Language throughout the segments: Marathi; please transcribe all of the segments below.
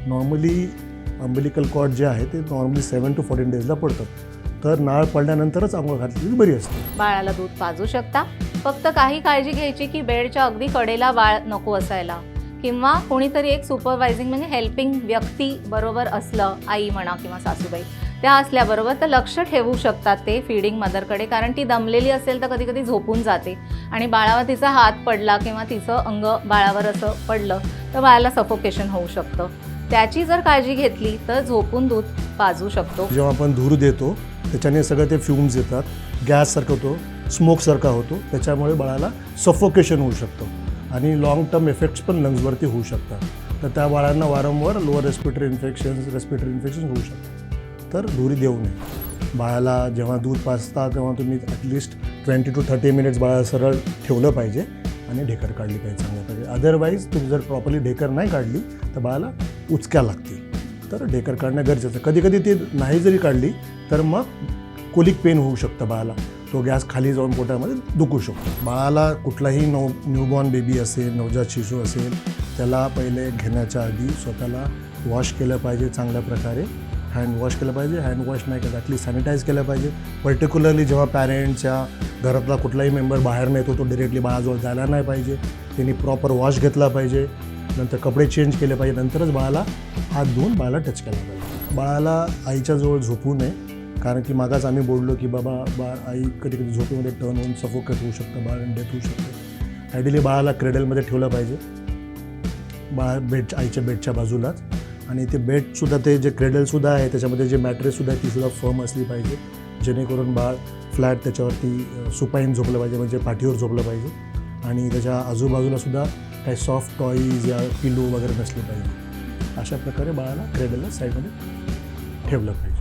नॉर्मली अंबिलिकल कॉर्ड जे आहे ते नॉर्मली 7 to 14 डेजला पडतं. तर नाळ पडल्यानंतरच अंघोळ घातलेली बरी असते. बाळाला दूध पाजू शकता. फक्त काही काळजी घ्यायची की बेडच्या अगदी कडेला बाळ नको असायला, किंवा कोणीतरी एक सुपरवायझिंग म्हणजे हेल्पिंग व्यक्ती बरोबर असलं, आई म्हणा किंवा सासूबाई त्या असल्याबरोबर, तर लक्ष ठेवू शकतात ते फीडिंग मदरकडे. कारण ती दमलेली असेल तर कधी कधी झोपून जाते आणि बाळावर तिचा हात पडला किंवा तिचं अंग बाळावर असं पडलं तर बाळाला सफोकेशन होऊ शकतं. त्याची जर काळजी घेतली तर झोपून दूध पाजू शकतो. जेव्हा आपण धूर देतो त्याच्याने सगळं ते फ्युम्स येतात, गॅससारखं होतो, स्मोकसारखा होतो. त्याच्यामुळे बाळाला सफोकेशन होऊ शकतं आणि लॉंग टर्म इफेक्ट्स पण लंग्सवरती होऊ शकतात. तर त्या बाळांना वारंवार लोअर रेस्पिरेटरी इन्फेक्शन होऊ शकतात. तर धुरी देऊ नये. बाळाला जेव्हा दूध पाजता तेव्हा तुम्ही ॲटलिस्ट 20 to 30 मिनिट्स बाळाला सरळ ठेवलं पाहिजे आणि ढेकर काढली पाहिजे चांगल्या पाहिजे. अदरवाईज तुम्ही जर प्रॉपरली ढेकर नाही काढली तर बाळाला उचक्या लागतील. तर ढेकर काढणं गरजेचं. कधी कधी ती नाही जरी काढली तर मग कोलिक पेन होऊ शकतं बाळाला. तो गॅस खाली जाऊन पोटामध्ये दुखू शकतो. बाळाला कुठलाही न्यूबॉर्न बेबी असेल, नवजात शिशू असेल, त्याला पहिले घेण्याच्या आधी स्वतःला वॉश केलं पाहिजे चांगल्या प्रकारे. हँड वॉश केलं पाहिजे. हँड वॉश नाही केलं ॲटलीस्ट सॅनिटाईज केलं पाहिजे. पर्टिक्युलरली जेव्हा पॅरेंटच्या घरातला कुठलाही मेंबर बाहेर येतो तो डिरेक्टली बाळाजवळ जायला नाही पाहिजे. त्यांनी प्रॉपर वॉश घेतला पाहिजे. नंतर कपडे चेंज केले पाहिजे. नंतरच बाळाला हात धुवून बाळाला टच केला पाहिजे. बाळाला आईच्या जवळ झोपू नये. कारण की मागाच आम्ही बोललो की बाळ आई कधी कधी झोपेमध्ये टर्न होऊन सफोकेट होऊ शकतं, बाळ डेथ होऊ शकते. आयडियली बाळाला क्रेडलमध्ये ठेवलं पाहिजे, बाळ आईच्या बेडच्या बाजूलाच. आणि ते बेडसुद्धा ते जे क्रेडलसुद्धा आहे त्याच्यामध्ये जे मॅट्रेससुद्धा आहे तीसुद्धा फर्म असली पाहिजे, जेणेकरून बाळ फ्लॅट त्याच्यावरती सुपाईन झोपलं पाहिजे, म्हणजे पाठीवर झोपलं पाहिजे. आणि त्याच्या आजूबाजूलासुद्धा काही सॉफ्ट टॉईज या पिलो वगैरे नसले पाहिजे. अशा प्रकारे बाळाला क्रेडलला साईडमध्ये ठेवलं पाहिजे.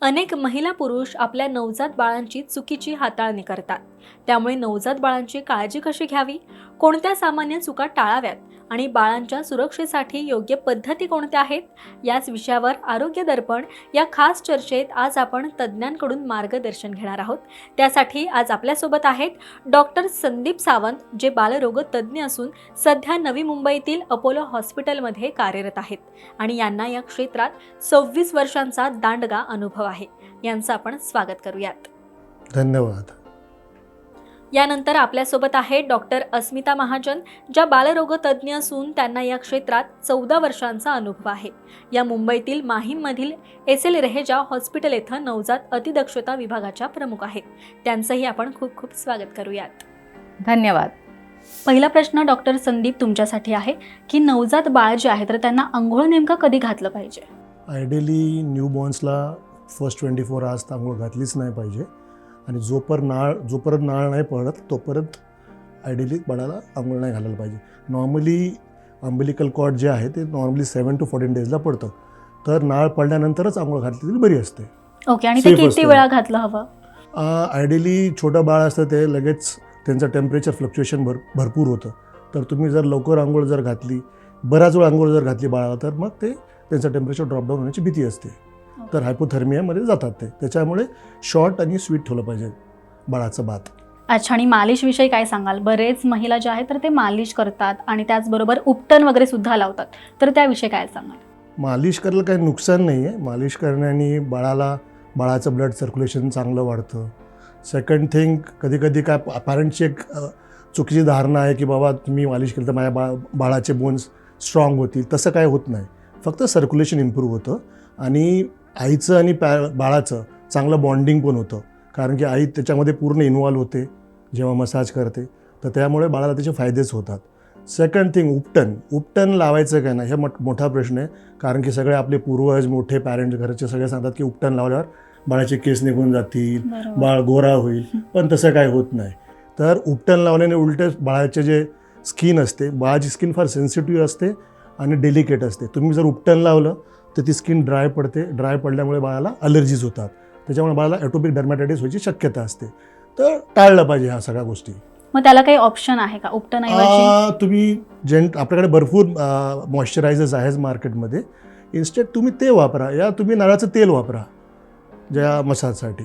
अनेक महिला पुरुष आपल्या नवजात बाळांची चुकीची हाताळणी करतात. त्यामुळे नवजात बाळांची काळजी कशी घ्यावी, कोणत्या सामान्य चुका टाळाव्यात आणि बाळांच्या सुरक्षेसाठी योग्य पद्धती कोणत्या आहेत, याच विषयावर आरोग्य दर्पण या खास चर्चेत आज आपण तज्ज्ञांकडून मार्गदर्शन घेणार आहोत. त्यासाठी आज आपल्यासोबत आहेत डॉक्टर संदीप सावंत, जे बालरोग तज्ज्ञ असून सध्या नवी मुंबईतील अपोलो हॉस्पिटलमध्ये कार्यरत आहेत आणि यांना या क्षेत्रात 26 वर्षांचा दांडगा अनुभव आहे. यांचं आपण स्वागत करूयात. धन्यवाद. यानंतर आपल्यासोबत आहे डॉक्टर अस्मिता महाजन, ज्या बालरोग तज्ज्ञ असून त्यांना या क्षेत्रात 14 वर्षांचा अनुभव आहे. या मुंबईतील माहीममधील SL रहेजा हॉस्पिटल येथे नवजात अतिदक्षता विभागाच्या प्रमुख आहेत. त्यांचंही आपण खूप खूप स्वागत करूयात. धन्यवाद. पहिला प्रश्न डॉक्टर संदीप तुमच्यासाठी आहे की नवजात बाळ जे आहे तर त्यांना अंघोळ नेमकं कधी घातलं पाहिजे? आयडियली न्यूबॉर्न्सला फर्स्ट 24 आवर्स आंघोळ घातलीच नाही पाहिजे. आणि जोपर्यंत नाळ नाही पडत तोपर्यंत आयडियली बाळाला आंघोळ नाही घालायला पाहिजे. नॉर्मली अंबिलिकल कॉर्ड जे आहे ते नॉर्मली 7 to 14 डेजला पडतं. तर नाळ पडल्यानंतरच आंघोळ घातली बरी असते. ओके. आणि ते किती वेळा घातलं हवं? आयडियली छोटं बाळ असतं ते लगेच त्यांचं टेम्परेचर फ्लक्च्युएशन भरपूर होतं. तर तुम्ही जर लवकर आंघोळ जर घातली, बराच वेळ आंघोळ जर घातली बाळाला, तर मग ते त्यांचं टेम्परेचर ड्रॉपडाऊन होण्याची भीती असते. तर हायपोथर्मियामध्ये जातात ते. त्याच्यामुळे शॉर्ट आणि स्वीट ठेवलं पाहिजे बाळाचं बात. अच्छा. आणि मालिशविषयी काय सांगाल? बरेच महिला ज्या आहेत तर ते मालिश करतात आणि त्याचबरोबर उपटन वगैरे सुद्धा लावतात, तर त्याविषयी काय सांगाल? मालिश करायला काही नुकसान नाही आहे. मालिश करण्याने बाळाचं ब्लड सर्क्युलेशन चांगलं वाढतं. सेकंड थिंग, कधी कधी काय पॅरेंट्सची एक चुकीची धारणा आहे की बाबा तुम्ही मालिश केली तर माझ्या बाळाचे बोन्स स्ट्रॉंग होतील. तसं काय होत नाही. फक्त सर्क्युलेशन इम्प्रूव्ह होतं आणि आईचं आणि बाळाचं चांगलं बॉन्डिंग पण होतं. कारण की आई त्याच्यामध्ये पूर्ण इन्व्हॉल्व होते जेव्हा मसाज करते. तर त्यामुळे बाळाला त्याचे फायदेच होतात. सेकंड थिंग, उपटन लावायचं काय नाही, हा मोठा प्रश्न आहे. कारण की सगळे आपले पूर्वज, मोठे पॅरेंट्स घरचे सगळे सांगतात की उपटन लावल्यावर बाळाचे केस निघून जातील, बाळ गोरा होईल. पण तसं काय होत नाही. तर उपटन लावल्याने उलटे बाळाचे जे स्किन असते, बाळाची स्किन फार सेन्सिटिव्ह असते आणि डेलिकेट असते. तुम्ही जर उपटन लावलं तर ती स्किन ड्राय पडते. ड्राय पडल्यामुळे बाळाला ॲलर्जीज होतात. त्याच्यामुळे बाळाला ॲटोपिक डर्मॅटायटिस व्हायची शक्यता असते. तर टाळलं पाहिजे ह्या सगळ्या गोष्टी. मग त्याला काही ऑप्शन आहे का उपटनऐवजी? तुम्ही आपल्याकडे भरपूर मॉइश्चरायझर्स आहेत मार्केटमध्ये. इन्स्टेड तुम्ही ते वापरा, या तुम्ही नारळाचं तेल वापरा ज्या मसाजसाठी.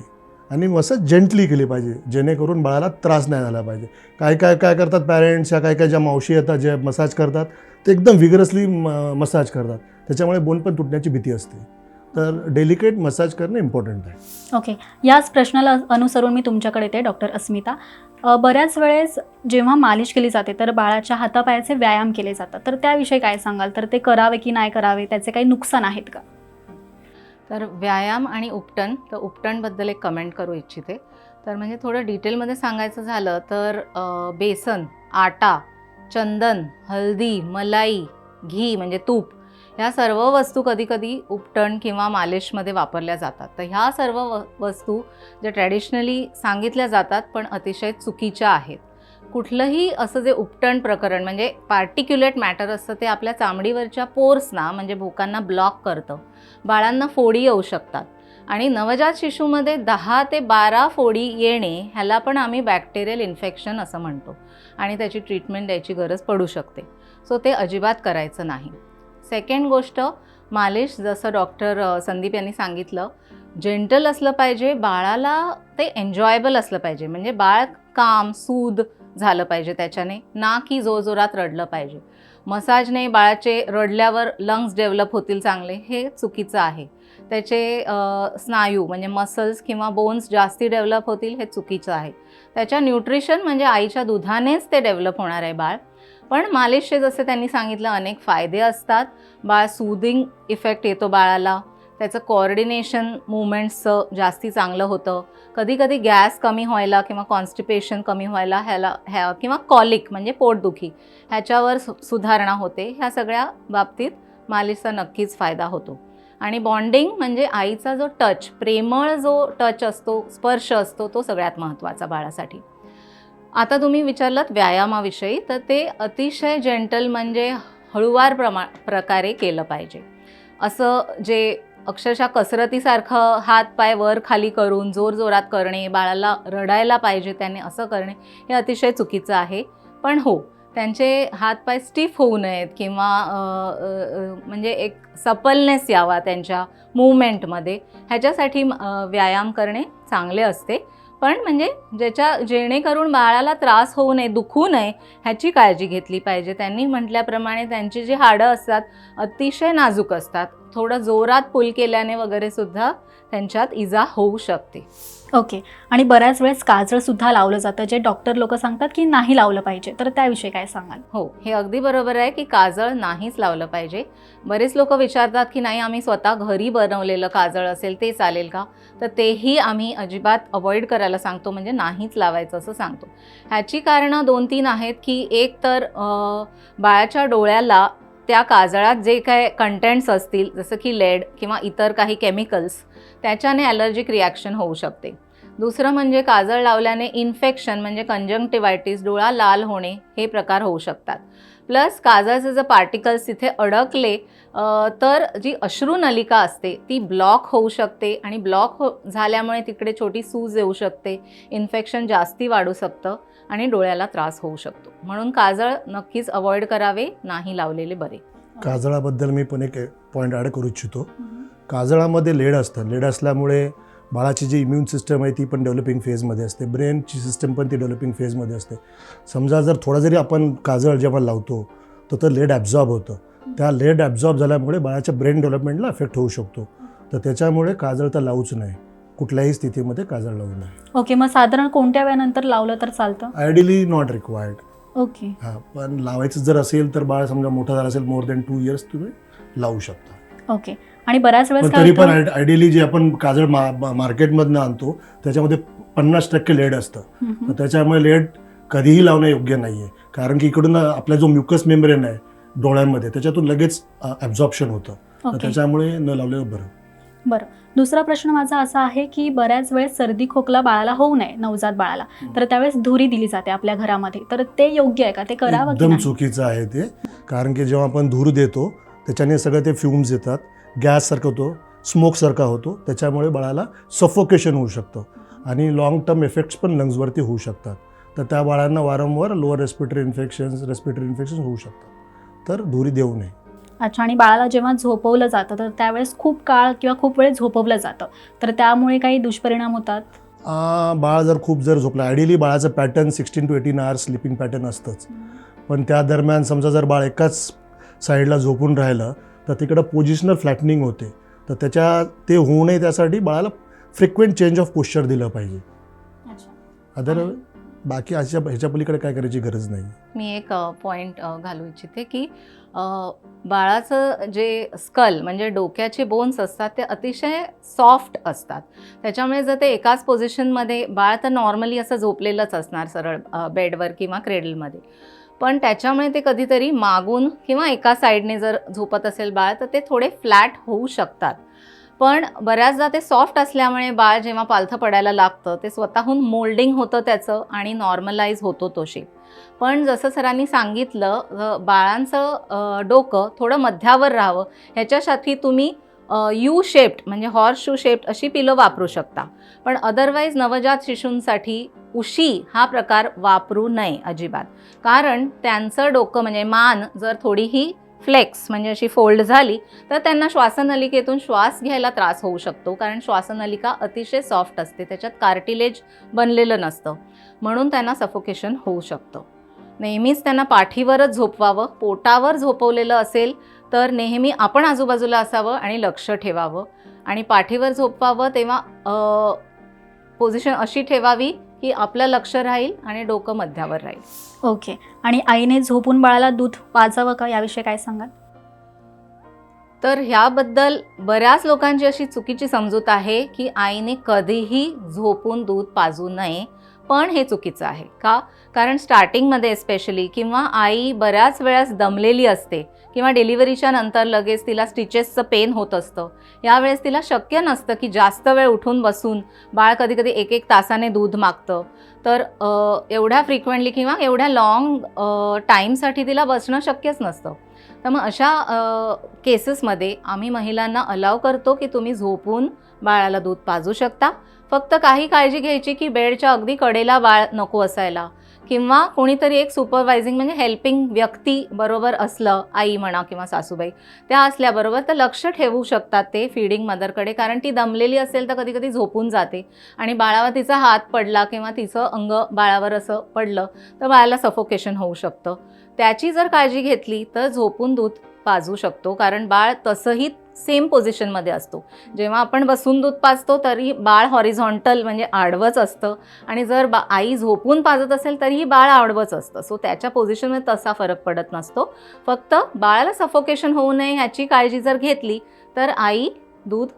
आणि मसाज जेंटली केली पाहिजे, जेणेकरून बाळाला त्रास नाही झाला पाहिजे. काय करतात पॅरेंट्स, या काय ज्या मावशी येतात ज्या मसाज करतात ते एकदम विगरसली मसाज करतात, त्याच्यामुळे बोन पण तुटण्याची भीती असते. तर डेलिकेट मसाज करणं इम्पॉर्टंट आहे. ओके, याच प्रश्नाला अनुसरून मी तुमच्याकडे येते डॉक्टर अस्मिता. बऱ्याच वेळेस जेव्हा मालिश केली जाते तर बाळाच्या हातापायाचे व्यायाम केले जातात, तर त्याविषयी काय सांगाल? तर ते करावे की नाही करावे, त्याचे काही नुकसान आहेत का? तर व्यायाम आणि उपटन, तर उपटनबद्दल एक कमेंट करू इच्छिते. तर म्हणजे थोडं डिटेलमध्ये सांगायचं झालं तर बेसन, आटा, चंदन, हळदी, मलाई, घी म्हणजे तूप, ह्या सर्व वस्तू कधीकधी उपटन किंवा मालिशमध्ये वापरल्या जातात. तर ह्या सर्व वस्तू ज्या ट्रॅडिशनली सांगितल्या जातात पण अतिशय चुकीच्या आहेत. कुठलंही असं जे उपटन प्रकरण म्हणजे पार्टिक्युलेट मॅटर असतं ते आपल्या चामडीवरच्या पोर्सना म्हणजे भोकांना ब्लॉक करतं. बाळांना फोडी येऊ शकतात आणि नवजात शिशूमध्ये 10 ते 12 फोडी येणे ह्याला पण आम्ही बॅक्टेरियल इन्फेक्शन असं म्हणतो आणि त्याची ट्रीटमेंट द्यायची गरज पडू शकते. सो ते अजिबात करायचं नाही. सेकंड गोष्ट, मालिश जसं डॉक्टर संदीप यांनी सांगितलं, जेंटल असलं पाहिजे, बाळाला ते एन्जॉयबल असलं पाहिजे. म्हणजे बाळ काम सूद झालं पाहिजे त्याच्याने, ना की जोरजोरात रडलं पाहिजे. मसाजने बाळाचे रडल्यावर लंग्स डेव्हलप होतील चांगले, हे चुकीचं आहे. त्याचे स्नायू म्हणजे मसल्स किंवा बोन्स जास्ती डेव्हलप होतील, हे चुकीचं आहे. त्याच्या न्यूट्रिशन म्हणजे आईच्या दुधानेच ते डेव्हलप होणार आहे बाळ. पण मालिशचे जसे त्यांनी सांगितलं अनेक फायदे असतात. बाळ सूदिंग इफेक्ट येतो बाळाला, त्याचं कोऑर्डिनेशन मुवमेंट्सचं जास्ती चांगलं होतं. कधीकधी गॅस कमी व्हायला किंवा कॉन्स्टिपेशन कमी व्हायला किंवा कॉलिक म्हणजे पोटदुखी ह्याच्यावर सुधारणा होते. ह्या सगळ्या बाबतीत मालिशचा नक्कीच फायदा होतो. आणि बॉन्डिंग म्हणजे आईचा जो टच, प्रेमळ जो टच असतो, स्पर्श असतो, तो सगळ्यात महत्त्वाचा बाळासाठी. आता तुम्ही विचारलात व्यायामाविषयी, तर ते अतिशय जेंटल म्हणजे हळूवार प्रकारे केलं पाहिजे. असं जे अक्षरशः कसरतीसारखं हात पाय वर खाली करून जोरजोरात करणे, बाळाला रडायला पाहिजे त्याने असं करणे, हे अतिशय चुकीचं आहे. पण हो, त्यांचे हातपाय स्टिफ होऊ नयेत किंवा म्हणजे एक सपलनेस यावा त्यांच्या मूवमेंटमध्ये, ह्याच्यासाठी व्यायाम करणे चांगले असते. पण म्हणजे जेणेकरून बाळाला त्रास होऊ नये, दुखू नये ह्याची काळजी घेतली पाहिजे. त्यांनी म्हटल्याप्रमाणे त्यांची जी हाडं असतात अतिशय नाजूक असतात. थोडं जोरात पुल केल्याने वगैरे सुद्धा त्यांच्यात इजा होऊ शकते. ओके, आणि बऱ्याच वेळेस काजळसुद्धा लावलं जातं, जे डॉक्टर लोक सांगतात की नाही लावलं पाहिजे, तर त्याविषयी काय सांगाल? हो, हे अगदी बरोबर आहे की काजळ नाहीच लावलं पाहिजे. बरेच लोक विचारतात की नाही आम्ही स्वतः घरी बनवलेलं काजळ असेल ते चालेल का? तर तेही आम्ही अजिबात अवॉइड करायला सांगतो, म्हणजे नाहीच लावायचं असं सांगतो. ह्याची कारणं 2-3 आहेत की एक तर बाळाच्या डोळ्याला त्या काजळात जे काय कंटेंट्स असतील जसं की लेड किंवा इतर काही केमिकल्स, त्याच्याने ॲलर्जिक रिॲक्शन होऊ शकते. दुसरं म्हणजे काजळ लावल्याने इन्फेक्शन म्हणजे कंजंक्टिव्हायटिस, डोळा लाल होणे हे प्रकार होऊ शकतात. प्लस काजळचे जर पार्टिकल्स तिथे अडकले तर जी अश्रुनलिका असते ती ब्लॉक होऊ शकते आणि ब्लॉक झाल्यामुळे तिकडे छोटी सूज येऊ शकते, इन्फेक्शन जास्ती वाढू शकतं आणि डोळ्याला त्रास होऊ शकतो. म्हणून काजळ नक्कीच अवॉइड करावे, नाही लावलेले बरे. काजळाबद्दल मी पण एक पॉईंट ॲड करू इच्छितो. काजळामध्ये लेड असतं. लेड असल्यामुळे बाळाची जी इम्युन सिस्टम आहे ती पण डेव्हलपिंग फेजमध्ये असते, ब्रेनची सिस्टम पण ती डेव्हलपिंग फेजमध्ये असते. समजा जर थोडा जरी आपण काजळ जेव्हा लावतो तर लेड ॲब्झॉर्ब होतं. त्या लेड ॲब्झॉर्ब झाल्यामुळे बाळाच्या ब्रेन डेव्हलपमेंटला अफेक्ट होऊ शकतो. तर त्याच्यामुळे काजळ तर लावूच नाही, कुठल्याही स्थितीमध्ये काजळ लावू नये. ओके, मग साधारण कोणत्या वेळानंतर लावलं तर चालतं? Ideally not required. ओके, हां, पण लावायचं जर असेल तर बाळ समजा मोठं झालं असेल, मोर दॅन 2 इयर्स, तुम्ही लावू शकता. ओके. आणि बऱ्याच वेळेस पण काय तरी पण होतं? आयडियली जे आपण काजळ मार्केटमधनं आणतो त्याच्यामध्ये 50% लेड असतं. तर त्याच्यामुळे लेड कधीही लावणं योग्य नाही आहे, कारण की इकडून आपला जो म्युकस मेम्ब्रेन आहे डोळ्यांमध्ये त्याच्यातून लगेच ॲब्झॉर्प्शन होतं. तर ओके. त्याच्यामुळे न लावलेलं बरं. बरं, दुसरा प्रश्न माझा असा आहे की बऱ्याच वेळेस सर्दी खोकला बाळाला होऊ नये, नवजात बाळाला, तर त्यावेळेस धुरी दिली जाते आपल्या घरामध्ये, तर ते योग्य आहे का? ते करावं की एकदम नाही? चुकीचं आहे ते, कारण की जेव्हा आपण धूर देतो त्याच्याने सगळे ते फ्युम्स येतात, गॅससारखं होतो, स्मोकसारखा होतो, त्याच्यामुळे बाळाला सफोकेशन होऊ शकतं आणि लाँग टर्म इफेक्ट्स पण लंग्सवरती होऊ शकतात. तर त्या बाळांना वारंवार लोअर रेस्पिरेटरी इन्फेक्शन होऊ शकतात. तर धुरी देऊ नये. अच्छा, आणि बाळाला जेव्हा झोपवलं जातं तर त्यावेळेस खूप काळ किंवा खूप वेळ झोपवलं जातं, तर त्यामुळे काही दुष्परिणाम होतात? बाळ जर खूप झोपलं, आयडियली बाळाचं pattern 16 to 18 hours sleeping pattern असतंच, पण त्या दरम्यान समजा जर बाळ एकाच साईडला झोपून राहिलं तर तिकडं पोझिशनल फ्लॅटनिंग होते. तर ते होऊ नये त्यासाठी बाळाला फ्रिक्वेंट चेंज ऑफ पोश्चर दिलं पाहिजे. अदर बाकी ह्याच्या पलीकडे काय करायची गरज नाही. मी एक पॉईंट घालू इच्छिते की बाळाचं जे स्कल म्हणजे डोक्याचे बोन्स असतात ते अतिशय सॉफ्ट असतात. त्याच्यामुळे जर ते एकाच पोझिशनमध्ये, बाळ तर नॉर्मली असं झोपलेलंच असणार सरळ बेडवर किंवा क्रेडलमध्ये, पण त्याच्यामुळे ते कधीतरी मागून किंवा एका साईडने जर झोपत असेल बाळ तर ते थोडे फ्लॅट होऊ शकतात. पण बऱ्याचदा ते सॉफ्ट असल्यामुळे बाळ जेव्हा पालथं पडायला लागतं ते स्वतःहून मोल्डिंग होतं त्याचं आणि नॉर्मलाइज होतो तो शेप. पण जसं सरांनी सांगितलं, बाळांचं डोकं थोडं मध्यावर राहावं ह्याच्यासाठी तुम्ही यू शेप्ड म्हणजे हॉर्स शू शेप्ड अशी पिलं वापरू शकता. पण अदरवाईज नवजात शिशूंसाठी उशी हा प्रकार वापरू नये अजिबात. कारण त्यांचं डोकं म्हणजे मान जर थोडीही फ्लेक्स म्हणजे अशी फोल्ड झाली तर त्यांना श्वासनलिकेतून श्वास घ्यायला त्रास होऊ शकतो. कारण श्वासनलिका अतिशय सॉफ्ट असते, त्याच्यात कार्टिलेज बनलेलं नसतं, म्हणून त्यांना सफोकेशन होऊ शकतं. नेहमीच त्यांना पाठीवरच झोपवावं. पोटावर झोपवलेलं असेल तर नेहमी आपण आजूबाजूला असावं आणि लक्ष ठेवावं. आणि पाठीवर झोपवावं तेव्हा पोझिशन अशी ठेवावी की आपलं लक्ष राहील आणि डोकं मध्यावर राहील. ओके. आणि आईने झोपून बाळाला दूध पाजावं का, याविषयी काय सांगाल? तर ह्याबद्दल बऱ्याच लोकांची अशी चुकीची समजूत आहे की आईने कधीही झोपून दूध पाजू नये. पण हे चुकीचं आहे. का? कारण स्टार्टिंगमध्ये स्पेशली किंवा आई बऱ्याच वेळेस दमलेली असते किंवा डिलिव्हरीच्या नंतर लगेच तिला स्टिचेसचं पेन होत असतं. यावेळेस तिला शक्य नसतं की जास्त वेळ उठून बसून, बाळ कधी कधी 1-1 तासाने दूध मागतं, तर एवढ्या फ्रिक्वेंटली किंवा एवढ्या लॉंग टाईमसाठी तिला बसणं शक्यच नसतं. तर मग अशा केसेसमध्ये आम्ही महिलांना अलाव करतो की तुम्ही झोपून बाळाला दूध पाजू शकता. फक्त काही काळजी घ्यायची की बेडच्या अगदी कडेला बाळ नको असायला किंवा कोणीतरी एक सुपरवायझिंग म्हणजे हेल्पिंग व्यक्ती बरोबर असलं, आई म्हणा किंवा सासूबाई त्या असल्याबरोबर, तर लक्ष ठेवू शकतात ते फीडिंग मदरकडे. कारण ती दमलेली असेल तर कधी कधी झोपून जाते आणि बाळावर तिचा हात पडला किंवा तिचं अंग बाळावर असं पडलं तर बाळाला सफोकेशन होऊ शकतं. त्याची जर काळजी घेतली तर झोपून दूध पाजू शकतो. कारण बाळ तसंही सेम पोझिशनमध्ये असतो. जेव्हा आपण बसून दूध पाजतो तरी बाळ हॉरिझॉन्टल म्हणजे आडवंच असतं आणि जर आई झोपून पाजत असेल तरीही बाळ आडवंच असतं. सो त्याच्या पोझिशनमध्ये तसा फरक पडत नसतो. फक्त बाळाला सफोकेशन होऊ नये ह्याची काळजी जर घेतली तर आई दूध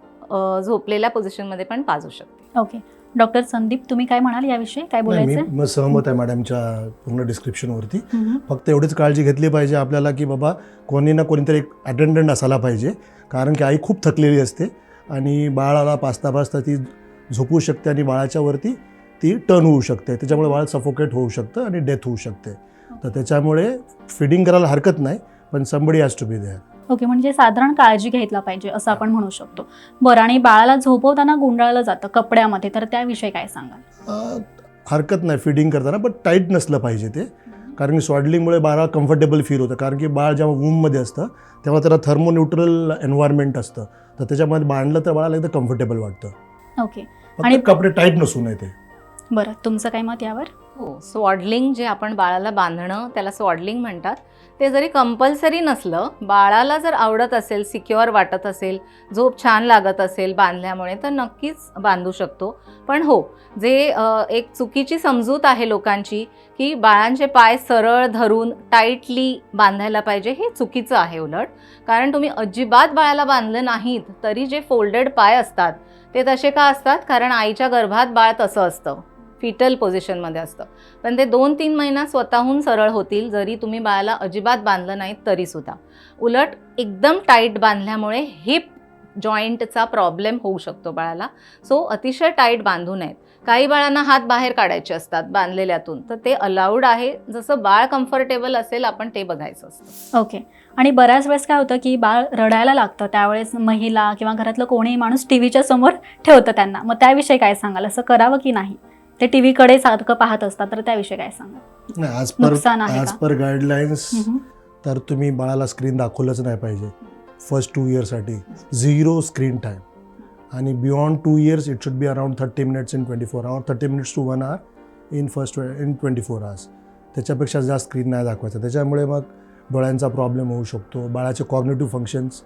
झोपलेल्या पोझिशनमध्ये पण पाजू शकते. ओके. डॉक्टर संदीप, तुम्ही काय म्हणाल याविषयी, काय बोलायचं? मी सहमत आहे मॅडमच्या पूर्ण डिस्क्रिप्शनवरती. फक्त एवढीच काळजी घेतली पाहिजे आपल्याला की बाबा कोणी ना कोणीतरी एक अटेंडंट असायला पाहिजे. कारण की आई खूप थकलेली असते आणि बाळाला पाजता ती झोपू शकते आणि बाळाच्या वरती ती टर्न होऊ शकते. त्याच्यामुळे बाळ सफोकेट होऊ शकतं आणि डेथ होऊ शकते. तर त्याच्यामुळे फिडिंग करायला हरकत नाही, पण somebody has to be there. Okay. म्हणजे साधारण काळजी घ्यायला पाहिजे असं आपण म्हणू शकतो. बरं, आणि बाळाला झोपवताना गुंडाळलं जातं कपड्यामध्ये, तर त्याविषयी काय सांगाल? हरकत नाही फिडिंग करताना, पण टाईट नसलं पाहिजे ते. कारण की स्वॅडलिंगमुळे बाळा कम्फर्टेबल फील होतं. कारण की बाळ जेव्हा वूममध्ये असतं तेव्हा त्याला थर्मोन्यूट्रल एन्व्हायरमेंट असतं, तर त्याच्यामध्ये बांधलं तर बाळाला एकदम कम्फर्टेबल वाटतं. ओके. आणि कपडे टाईट नसू नये ते. बरं, तुमचं काय मत यावर? हो, स्वॉडलिंग जे आपण बाळाला बांधणं त्याला स्वॉडलिंग म्हणतात, ते जरी कंपल्सरी नसलं, बाळाला जर आवडत असेल, सिक्युअर वाटत असेल, झोप छान लागत असेल बांधल्यामुळे, तर नक्कीच बांधू शकतो. पण हो, जे एक चुकीची समजूत आहे लोकांची की बाळांचे पाय सरळ धरून टाईटली बांधायला पाहिजे, हे चुकीचं आहे उलट. कारण तुम्ही अजिबात बाळाला बांधलं नाहीत तरी जे फोल्डेड पाय असतात ते तसे का असतात? कारण आईच्या गर्भात बाळ तसं असतं, फिटल पोझिशनमध्ये असतं. पण ते 2-3 महिना स्वतःहून सरळ होतील जरी तुम्ही बाळाला अजिबात बांधलं नाहीत तरीसुद्धा. उलट एकदम टाईट बांधल्यामुळे हिप जॉईंटचा प्रॉब्लेम होऊ शकतो बाळाला. सो अतिशय टाईट बांधू नयेत. काही बाळांना हात बाहेर काढायचे असतात बांधलेल्यातून, तर ते अलाउड आहे. जसं बाळ कम्फर्टेबल असेल आपण ते बघायचं असतं. ओके. आणि बऱ्याच वेळेस काय होतं की बाळ रडायला लागतं, त्यावेळेस महिला किंवा घरातलं कोणीही माणूस टीव्हीच्या समोर ठेवतं त्यांना, मग त्याविषयी काय सांगाल? असं करावं की नाही? ते टीव्हीकडे सारखं पाहत असतात, तर त्याविषयी काय सांगाल? ॲज पर गाईडलाईन्स तर तुम्ही बाळाला स्क्रीन दाखवलंच नाही पाहिजे फर्स्ट 2 इयर्ससाठी. 0 स्क्रीन टाईम. आणि beyond 2 years it should be around 30 minutes in 24 hours, 30 minutes to 1 hour in 24 hours. त्याच्यापेक्षा जास्त स्क्रीन नाही दाखवायचं. त्याच्यामुळे मग डोळ्यांचा प्रॉब्लेम होऊ शकतो, बाळाचे कॉग्निटिव्ह फंक्शन्स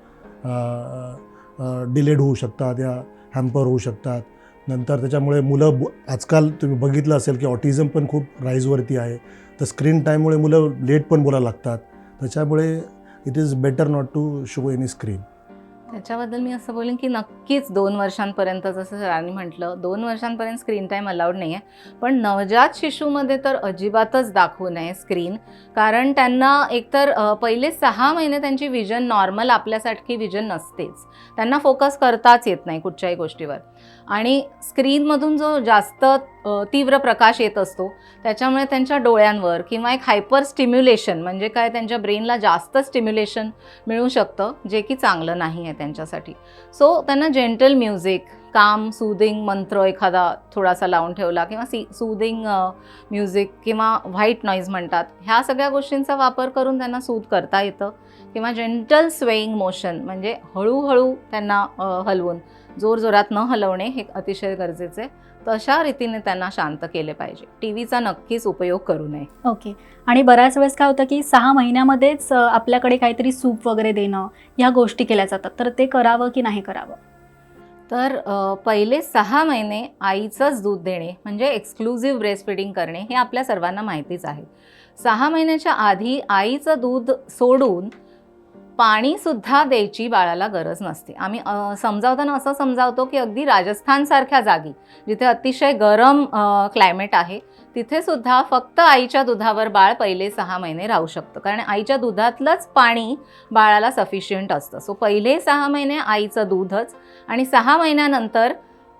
डिलेड होऊ शकतात या हॅम्पर होऊ शकतात. नंतर त्याच्यामुळे मुलं आजकाल तुम्ही बघितलं असेल की ऑटिझम पण खूप राईजवरती आहे. तर स्क्रीन टाईममुळे मुलं लेट पण बोलायला लागतात. त्याच्यामुळे it is better not to show any screen. त्याच्याबद्दल मी असं बोलेन की नक्कीच 2 वर्षांपर्यंत, जसं सरांनी म्हटलं, 2 वर्षांपर्यंत स्क्रीन टाईम अलाउड नाही आहे. पण नवजात शिशूमध्ये तर अजिबातच दाखवू नये स्क्रीन. कारण त्यांना एकतर पहिले 6 महिने त्यांची विजन नॉर्मल आपल्यासारखी विजन नसतेच. त्यांना फोकस करताच येत नाही कुठच्याही गोष्टीवर. आणि स्क्रीनमधून जो जास्त तीव्र प्रकाश येत असतो त्याच्यामुळे त्यांच्या डोळ्यांवर किंवा एक हायपर स्टिम्युलेशन, म्हणजे काय, त्यांच्या ब्रेनला जास्त स्टिम्युलेशन मिळू शकतं, जे की चांगलं नाही आहे त्यांच्यासाठी. सो त्यांना जेंटल म्युझिक, काम सूदिंग मंत्र एखादा थोडासा लावून ठेवला किंवा सूदिंग म्युझिक किंवा व्हाईट नॉईज म्हणतात, ह्या सगळ्या गोष्टींचा वापर करून त्यांना सूद करता येतं. किंवा जेंटल स्वेईंग मोशन, म्हणजे हळूहळू त्यांना हलवून, जोरजोरात न हलवणे हे अतिशय गरजेचे आहे. तशा रीतीने त्यांना शांत केले पाहिजे. टी व्हीचा नक्कीच उपयोग करू नये. ओके. आणि बऱ्याच वेळेस काय होतं की 6 महिन्यामध्येच आपल्याकडे काहीतरी सूप वगैरे देणं, ह्या गोष्टी केल्या जातात. तर ते करावं की नाही करावं? तर पहिले 6 महिने आईचंच दूध देणे म्हणजे एक्सक्लुझिव्ह ब्रेस्ट फीडिंग करणे हे आपल्या सर्वांना माहितीच आहे. 6 महिन्याच्या आधी आईचं दूध सोडून पाणीसुद्धा द्यायची बाळाला गरज नसते. आम्ही समजावताना असं समजावतो की अगदी राजस्थानसारख्या जागी जिथे अतिशय गरम क्लायमेट आहे तिथेसुद्धा फक्त आईच्या दुधावर बाळ पहिले 6 महिने राहू शकतं. कारण आईच्या दुधातलंच पाणी बाळाला सफिशियंट असतं. सो पहिले 6 महिने आईचं दूधच, आणि 6 महिन्यानंतर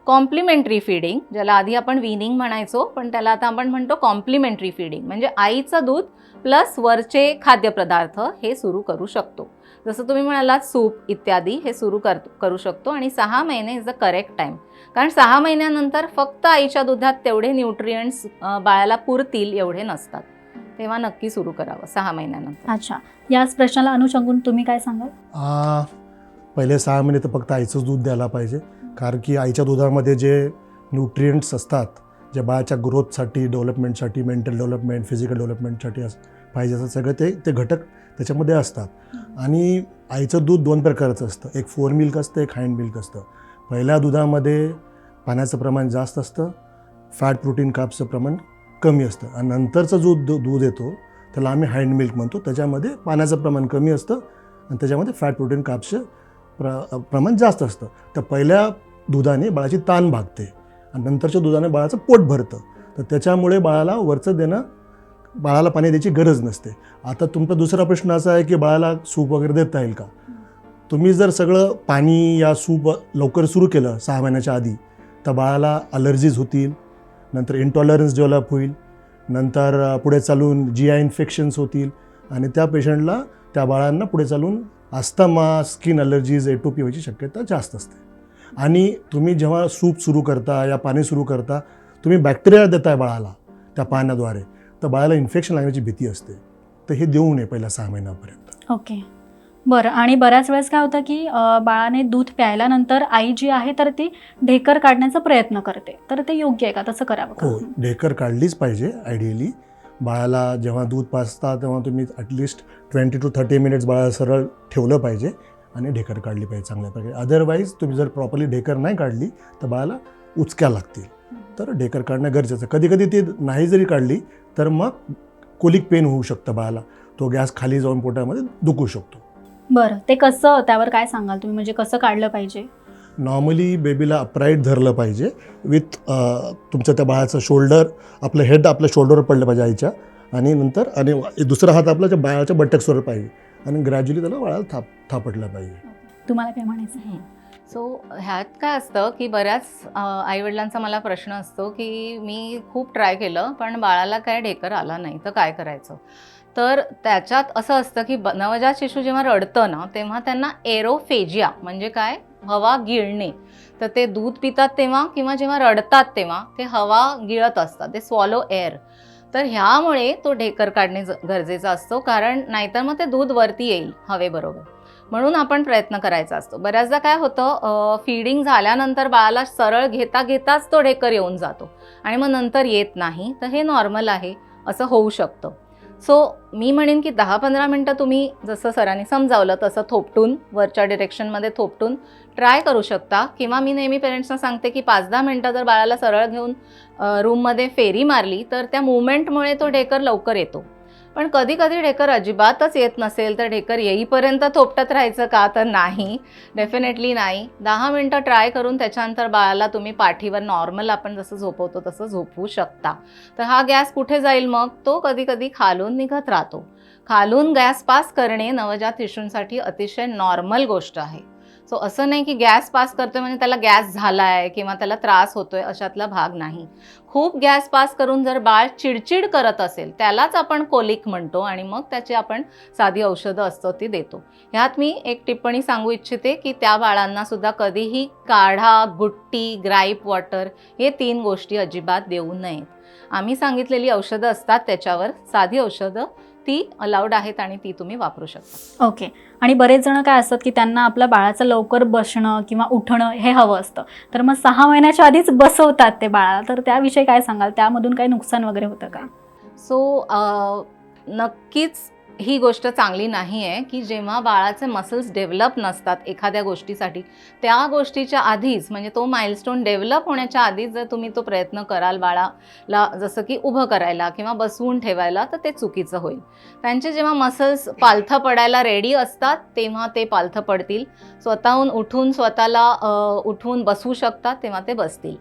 कॉम्प्लिमेंटरी फीडिंग, ज्याला आधी आपण विनिंग म्हणायचो पण त्याला आता आपण म्हणतो कॉम्प्लिमेंटरी फीडिंग, म्हणजे आईचं दूध प्लस वरचे खाद्यपदार्थ हे सुरू करू शकतो. जसं तुम्ही म्हणालात सूप इत्यादी हे सुरू करू शकतो. आणि 6 महिने इज द करेक्ट टाईम. कारण 6 महिन्यानंतर फक्त आईच्या दुधात तेवढे न्यूट्रिएंट्स बाळाला पुरतील एवढे नसतात. तेव्हा नक्की सुरू करावं 6 महिन्यानंतर. अच्छा. याच प्रश्नाला अनुषंगून तुम्ही काय सांगाल? पहिले 6 महिने तर फक्त आईचंच दूध द्यायला पाहिजे. कारण की आईच्या दुधामध्ये जे न्यूट्रिएंट्स असतात, जे बाळाच्या ग्रोथसाठी, डेव्हलपमेंटसाठी, मेंटल डेव्हलपमेंट, फिजिकल डेव्हलपमेंटसाठी पाहिजे असं सगळं ते घटक त्याच्यामध्ये असतात. आणि आईचं दूध 2 प्रकारचं असतं. एक 4 मिल्क असतं, एक हाइंड मिल्क असतं. पहिल्या दुधामध्ये पाण्याचं प्रमाण जास्त असतं, फॅट प्रोटीन कार्ब्सचं प्रमाण कमी असतं. आणि नंतरचं जो दूध येतो त्याला आम्ही हाइंड मिल्क म्हणतो. त्याच्यामध्ये पाण्याचं प्रमाण कमी असतं आणि त्याच्यामध्ये फॅट प्रोटीन कार्ब्सचं प्रमाण जास्त असतं. तर पहिल्या दुधाने बाळाची ताण भागते आणि नंतरच्या दुधाने बाळाचं पोट भरतं. तर त्याच्यामुळे बाळाला वरचं देणं, बाळाला पाणी द्यायची गरज नसते. आता तुमचा दुसरा प्रश्न असा आहे की बाळाला सूप वगैरे देता येईल का? तुम्ही जर सगळं पाणी या सूप लवकर सुरू केलं 6 महिन्याच्या आधी तर बाळाला अलर्जीज होतील, नंतर इंटॉलरन्स डेव्हलप होईल, नंतर पुढे चालून GI इन्फेक्शन्स होतील आणि त्या पेशंटला, त्या बाळांना पुढे चालून अस्थमा, स्किन अलर्जीज, एटोपी व्हायची शक्यता जास्त असते. आणि तुम्ही जेव्हा सूप सुरू करता या पाणी सुरू करता, तुम्ही बॅक्टेरिया देताय बाळाला त्या पाण्याद्वारे, तर बाळाला इन्फेक्शन लागण्याची भीती असते. तर हे देऊ नये पहिल्या 6 महिन्यापर्यंत. ओके. बरं. आणि बऱ्याच वेळेस काय होतं की बाळाने दूध प्यायल्यानंतर आई जी आहे तर ती ढेकर काढण्याचा प्रयत्न करते. तर ते योग्य आहे का? तसं करावं का? हो, ढेकर काढलीच पाहिजे आयडियली. बाळाला जेव्हा दूध पाजता तेव्हा तुम्ही ॲटलिस्ट 20 to 30 मिनिट्स बाळाला सरळ ठेवलं पाहिजे आणि ढेकर काढली पाहिजे चांगल्या प्रकारे. अदरवाईज तुम्ही जर प्रॉपरली ढेकर नाही काढली तर बाळाला उचक्या लागतील. तर ढेकर काढणं गरजेचं. कधी कधी ती नाही जरी काढली तर मग कोलिक पेन होऊ शकतं बाळाला. तो गॅस खाली जाऊन पोटामध्ये दुखू शकतो. बरं. ते कसं, त्यावर काय सांगाल तुम्ही? म्हणजे कसं काढलं पाहिजे? नॉर्मली बेबीला अपराईट धरलं पाहिजे विथ तुमच्या त्या बाळाचं शोल्डर, आपलं हेड आपल्या शोल्डरवर पडलं पाहिजे आईच्या, आणि नंतर आणि दुसरा हात आपला त्या बाळाच्या बटक्सवर पाहिजे आणि ग्रॅज्युअली त्याला बाळाला थापटलं पाहिजे. तुम्हाला काय म्हणायचं? सो ह्यात काय असतं की बऱ्याच आईवडिलांचा मला प्रश्न असतो की मी खूप ट्राय केलं पण बाळाला काय ढेकर आला नाही, तर काय करायचं? तर त्याच्यात असं असतं की नवजात शिशू जेव्हा रडतं ना तेव्हा त्यांना एरोफेजिया म्हणजे काय, हवा गिळणे. तर ते दूध पितात तेव्हा किंवा जेव्हा रडतात तेव्हा ते हवा गिळत असतात, ते स्वॉलो एअर. तर ह्यामुळे तो ढेकर काढणे गरजेचा असतो, कारण नाहीतर मग ते दूध वरती येईल हवेबरोबर. म्हणून आपण प्रयत्न करायचा असतो. बऱ्याचदा काय होतं, फीडिंग झाल्यानंतर बाळाला सरळ घेता घेताच तो ढेकर येऊन जातो आणि मग नंतर येत नाही, तर हे नॉर्मल आहे, असं होऊ शकतं. सो मी म्हणेन की 10-15 मिनटं तुम्ही जसं सरांनी समजावलं तसं थोपटून, वरच्या डिरेक्शनमध्ये थोपटून ट्राय करू शकता. किंवा मी नेहमी पेरेंट्सना सांगते की 5-10 मिनटं जर बाळाला सरळ घेऊन रूममध्ये फेरी मारली तर त्या मुवमेंटमुळे तो ढेकर लवकर येतो. पण कधी कधी ढेकर अजिबातच येत नसेल तर ढेकर येईपर्यंत थोपटत राहायचं का? तर नाही, डेफिनेटली नाही. 10 मिनटं ट्राय करून त्याच्यानंतर बाळाला तुम्ही पाठीवर नॉर्मल आपण जसं झोपवतो तसं झोपवू शकता. तर हा गॅस कुठे जाईल मग? तो कधी कधी खालून निघत राहतो. खालून गॅस पास करणे नवजात शिशूंसाठी अतिशय नॉर्मल गोष्ट आहे. सो असं नाही की गॅस पास करतोय म्हणजे त्याला गॅस झाला आहे किंवा त्याला त्रास होतोय, अशातला भाग नाही. खूप गॅस पास करून जर बाळ चिडचिड करत असेल त्यालाच आपण कोलिक म्हणतो आणि मग त्याची आपण साधी औषधं असतो ती देतो. ह्यात मी एक टिप्पणी सांगू इच्छिते की त्या बाळांना सुद्धा कधीही काढा, गुट्टी, ग्राईप वॉटर हे 3 गोष्टी अजिबात देऊ नयेत. आम्ही सांगितलेली औषधं असतात त्याच्यावर, साधी औषधं ती अलाउड आहेत आणि ती तुम्ही वापरू शकता. ओके. आणि बरेच जण काय असतात की त्यांना आपल्या बाळाचं लवकर बसणं किंवा उठणं हे हवं असतं, तर मग 6 महिन्याच्या आधीच बसवतात ते बाळाला, तर त्याविषयी काय सांगाल? त्यामधून काही नुकसान वगैरे होतं का? सो नक्कीच ही गोष्ट चांगली नाही आहे की जेव्हा बाळाचे मसल्स डेव्हलप नसतात एखाद्या गोष्टीसाठी, त्या गोष्टीच्या आधीच म्हणजे तो माइलस्टोन डेव्हलप होण्याच्या आधीच जर तुम्ही तो प्रयत्न कराल बाळाला जसं की उभं करायला किंवा बसवून ठेवायला, तर ते चुकीचं होईल. त्यांचे जेव्हा मसल्स पालथं पडायला रेडी असतात तेव्हा ते पालथं पडतील. स्वतःहून उठून स्वतःला उठवून बसवू शकतात तेव्हा ते बसतील.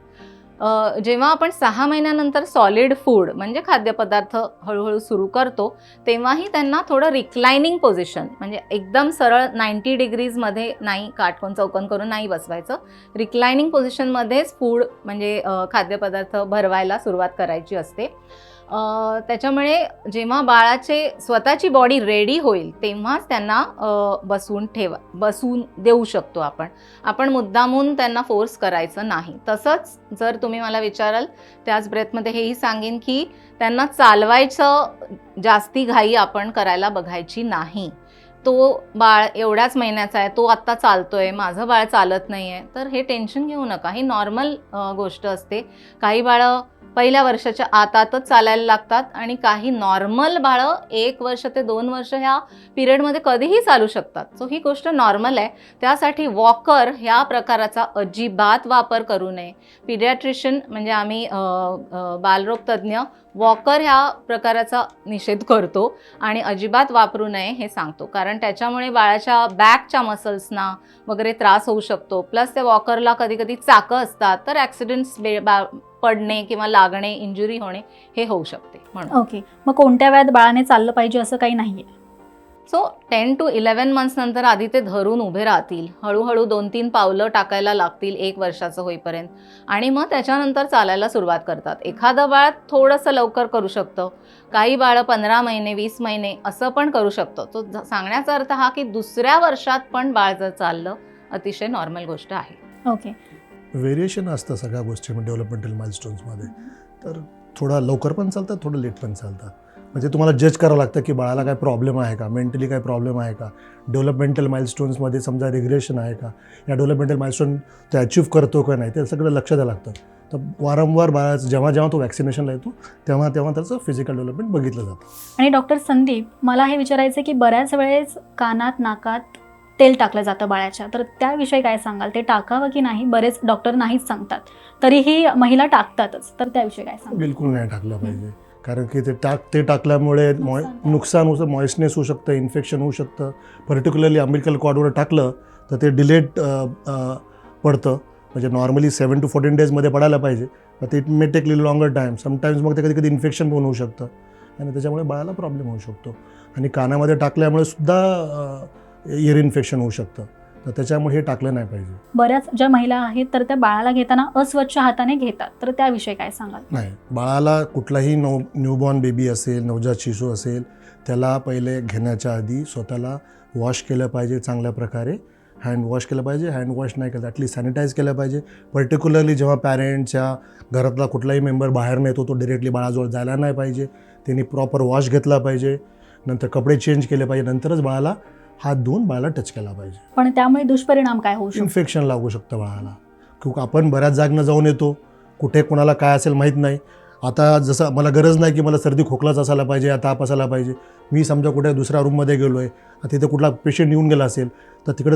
जेव्हा आपण 6 महिन्यानंतर सॉलिड फूड म्हणजे खाद्यपदार्थ हळूहळू सुरू करतो तेव्हाही त्यांना थोडं रिक्लायनिंग पोझिशन म्हणजे एकदम सरळ 90 डिग्रीजमध्ये नाही, काटकोन चौकोन करून नाही बसवायचं. रिक्लायनिंग पोझिशनमध्येच फूड म्हणजे खाद्यपदार्थ भरवायला सुरुवात करायची असते. त्याच्यामुळे जेव्हा बाळाचे स्वतःची बॉडी रेडी होईल तेव्हाच त्यांना बसवून देऊ शकतो आपण मुद्दामून त्यांना फोर्स करायचं नाही. तसंच जर तुम्ही मला विचाराल त्याच ब्रेथमध्ये हेही सांगेन की त्यांना चालवायचं जास्ती घाई आपण करायला बघायची नाही. तो बाळ एवढ्याच महिन्याचा आहे, तो आत्ता चालतोय, माझं बाळ चालत नाही आहे, तर हे टेन्शन घेऊ नका. ही नॉर्मल गोष्ट असते. काही बाळं पहिल्या वर्षाच्या आतातच चालायला लागतात आणि काही नॉर्मल बाळं 1 वर्ष ते 2 वर्ष ह्या पिरियडमध्ये कधीही चालू शकतात. सो ही गोष्ट नॉर्मल आहे. त्यासाठी वॉकर ह्या प्रकाराचा अजिबात वापर करू नये. पिडियाट्रिशियन म्हणजे आम्ही बालरोग तज्ज्ञ वॉकर ह्या प्रकाराचा निषेध करतो आणि अजिबात वापरू नये हे सांगतो. कारण त्याच्यामुळे बाळाच्या बॅकच्या मसल्सना वगैरे त्रास होऊ शकतो. प्लस त्या वॉकरला कधी कधी चाकं असतात तर ॲक्सिडेंट्स पडणे किंवा लागणे, इंजुरी होणे हे होऊ शकते. म्हणून ओके. मग कोणत्या वयात बाळाने चाललं पाहिजे असं काही नाही आहे? सो 10 to 11 मंथ्स नंतर आधी ते धरून उभे राहतील, हळूहळू 2-3 पावलं टाकायला लागतील 1 वर्षाचं होईपर्यंत आणि मग त्याच्यानंतर चालायला सुरुवात करतात. एखादं बाळ थोडंसं लवकर करू शकतं, काही बाळं 15 महिने 20 महिने असं पण करू शकतं. तो सांगण्याचा अर्थ हा की दुसऱ्या वर्षात पण बाळ जर चाललं अतिशय नॉर्मल गोष्ट आहे. ओके. व्हेरिएशन असतं सगळ्या गोष्टीमध्ये डेव्हलपमेंटल माइलस्टोन्समध्ये. तर थोडा लवकर पण चालतात, थोडं लेट पण चालतात. म्हणजे तुम्हाला जज करावं लागतं की बाळाला काय प्रॉब्लेम आहे का, मेंटली काय प्रॉब्लेम आहे का, डेव्हलपमेंटल माइलस्टोन्समध्ये समजा रिग्रेशन आहे का, या डेव्हलपमेंटल माइलस्टोन ते अचीव्ह करतो का नाही, ते सगळं लक्ष द्यावं लागतं. तर वारंवार बाळाचं जेव्हा तो वॅक्सिनेशनला येतो तेव्हा त्याचं फिजिकल डेव्हलपमेंट बघितलं जातं. आणि डॉक्टर संदीप, मला हे विचारायचं की बऱ्याच वेळेस कानात नाकात तेल टाकलं जातं बाळाच्या, तर त्याविषयी काय सांगाल? ते टाकावं की नाही? बरेच डॉक्टर नाहीच सांगतात, तरीही महिला टाकतातच, तर त्याविषयी काय सांगाल? बिलकुल नाही टाकलं पाहिजे. कारण की ते टाकल्यामुळे नुकसान होतं, मॉइस्टनेस होऊ शकतं, इन्फेक्शन होऊ शकतं. पर्टिक्युलरली अम्बिलिकल कॉर्डवर टाकलं तर ते डिलेड पडतं. म्हणजे नॉर्मली 7 to 14 डेजमध्ये पडायला पाहिजे, पण ते it may take little longer time. Sometimes मग ते कधी इन्फेक्शन पण होऊ शकतं आणि त्याच्यामुळे बाळाला प्रॉब्लेम होऊ शकतो. आणि कानामध्ये टाकल्यामुळे सुद्धा इयर इन्फेक्शन होऊ शकतं. तर त्याच्यामुळे हे टाकलं नाही पाहिजे. बऱ्याच ज्या महिला आहेत तर त्या बाळाला घेताना अस्वच्छ हाताने घेतात, तर त्याविषयी काय सांगाल? नाही, बाळाला कुठलाही न्यूबॉर्न बेबी असेल, नवजात शिशू असेल, त्याला पहिले घेण्याच्या आधी स्वतःला वॉश केलं पाहिजे, चांगल्या प्रकारे हँड वॉश केलं पाहिजे. हँड वॉश नाही केलं ॲटलीस्ट सॅनिटाईज केलं पाहिजे. पर्टिक्युलरली जेव्हा पॅरेंट्सच्या घरातला कुठलाही मेंबर बाहेर नेतो तो डिरेक्टली बाळाजवळ जायला नाही पाहिजे. त्यांनी प्रॉपर वॉश घेतला पाहिजे, नंतर कपडे चेंज केले पाहिजे, नंतरच बाळाला हात धुवून बाळाला टच केला पाहिजे. पण त्यामुळे दुष्परिणाम काय होऊ शकतो? इन्फेक्शन लागू शकतं बाळाला. किंवा आपण बऱ्याच जागनं जाऊन येतो, कुठे कोणाला काय असेल माहीत नाही. आता जसं मला गरज नाही की मला सर्दी खोकलाच असायला पाहिजे या ताप असायला पाहिजे. मी समजा कुठे दुसऱ्या रूममध्ये गेलो आहे, तिथे कुठला पेशंट येऊन गेला असेल तर तिकडे